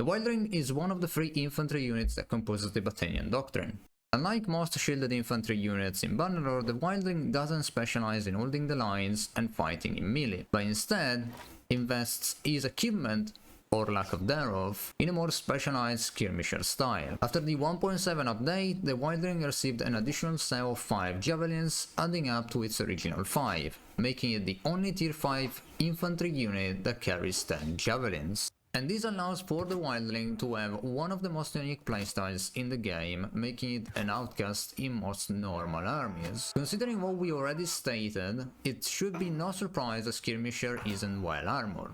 The Wildling is one of the 3 infantry units that composes the Battanian doctrine. Unlike most shielded infantry units in Bannerlord, the Wildling doesn't specialize in holding the lines and fighting in melee, but instead invests his equipment, or lack of thereof, in a more specialized skirmisher style. After the 1.7 update, the Wildling received an additional set of 5 javelins, adding up to its original 5, making it the only tier 5 infantry unit that carries 10 javelins. And this allows for the Wildling to have one of the most unique playstyles in the game, making it an outcast in most normal armies. Considering what we already stated, it should be no surprise the skirmisher isn't well armored.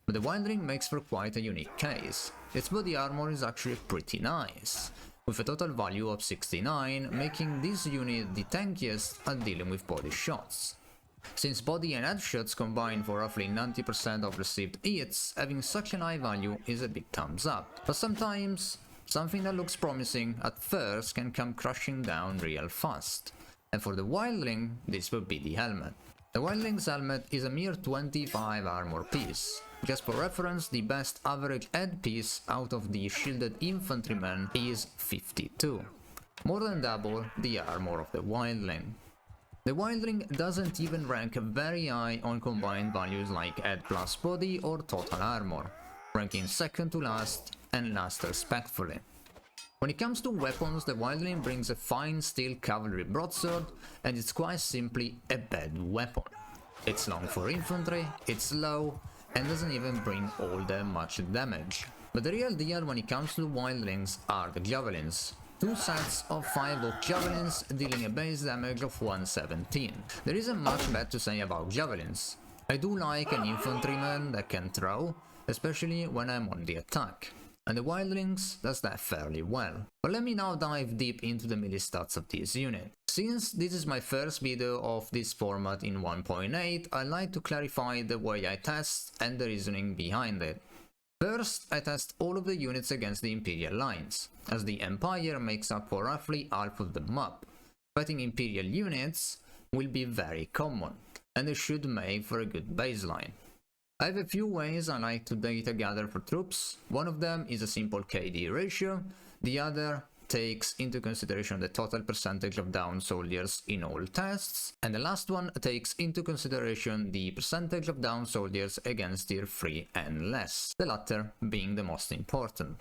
But the Wildling makes for quite a unique case. Its body armor is actually pretty nice, with a total value of 69, making this unit the tankiest at dealing with body shots. Since body and headshots combine for roughly 90% of received hits, having such an high value is a big thumbs up. But sometimes, something that looks promising at first can come crashing down real fast. And for the Wildling, this would be the helmet. The Wildling's helmet is a mere 25 armor piece. Just for reference, the best average head piece out of the shielded infantrymen is 52. More than double the armor of the Wildling. The Wildling doesn't even rank very high on combined values like head plus body or total armor, ranking second to last and last respectfully. When it comes to weapons, the Wildling brings a fine steel cavalry broadsword, and it's quite simply a bad weapon. It's long for infantry, it's slow, and doesn't even bring all that much damage. But the real deal when it comes to the Wildlings are the javelins. 2 sets of 5 oak javelins dealing a base damage of 117. There isn't much bad to say about javelins. I do like an infantryman that can throw, especially when I'm on the attack. And the Wildlings does that fairly well. But let me now dive deep into the melee stats of this unit. Since this is my first video of this format in 1.8, I like to clarify the way I test and the reasoning behind it. First, I test all of the units against the Imperial lines, as the Empire makes up for roughly half of the map. Fighting Imperial units will be very common, and they should make for a good baseline. I have a few ways I like to data gather for troops. One of them is a simple KD ratio, the other takes into consideration the total percentage of down soldiers in all tests, and the last one takes into consideration the percentage of down soldiers against tier 3 and less, the latter being the most important.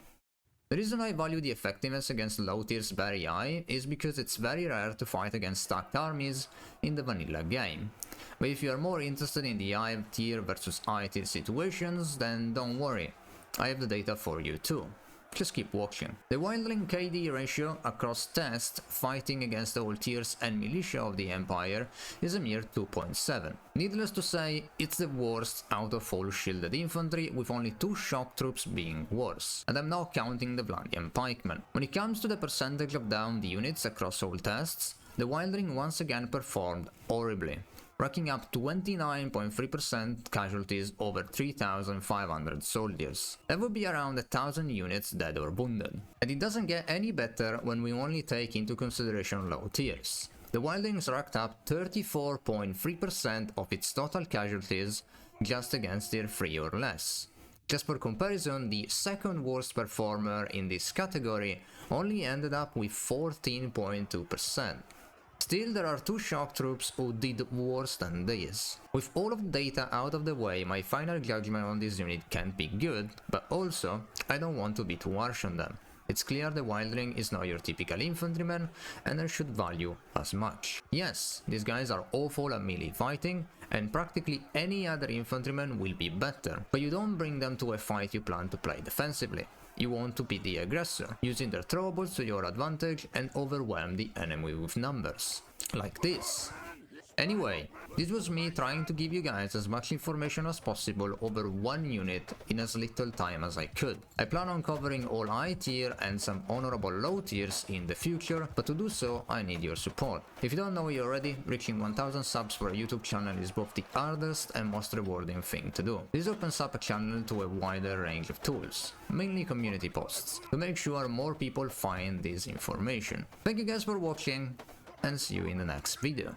The reason I value the effectiveness against low tiers very high is because it's very rare to fight against stacked armies in the vanilla game. But if you are more interested in the high tier versus high tier situations, then don't worry, I have the data for you too. Just keep watching. The Wildling KD ratio across tests fighting against all tiers and militia of the Empire is a mere 2.7. Needless to say, it's the worst out of all shielded infantry, with only 2 shock troops being worse, and I'm now counting the Vlandian pikemen. When it comes to the percentage of downed units across all tests, the Wildling once again performed horribly, racking up 29.3% casualties over 3,500 soldiers. That would be around 1,000 units dead or wounded. And it doesn't get any better when we only take into consideration low tiers. The Wildlings racked up 34.3% of its total casualties just against tier 3 or less. Just for comparison, the second worst performer in this category only ended up with 14.2%. Still, there are 2 shock troops who did worse than this. With all of the data out of the way, my final judgment on this unit can't be good, but also, I don't want to be too harsh on them. It's clear the Wildling is not your typical infantryman, and I should value as much. Yes, these guys are awful at melee fighting, and practically any other infantryman will be better, but you don't bring them to a fight you plan to play defensively. You want to be the aggressor, using their throwables to your advantage and overwhelm the enemy with numbers. Like this. Anyway, this was me trying to give you guys as much information as possible over one unit in as little time as I could. I plan on covering all high tier and some honorable low tiers in the future, but to do so I need your support. If you don't know it already, reaching 1000 subs for a YouTube channel is both the hardest and most rewarding thing to do. This opens up a channel to a wider range of tools, mainly community posts, to make sure more people find this information. Thank you guys for watching, and see you in the next video.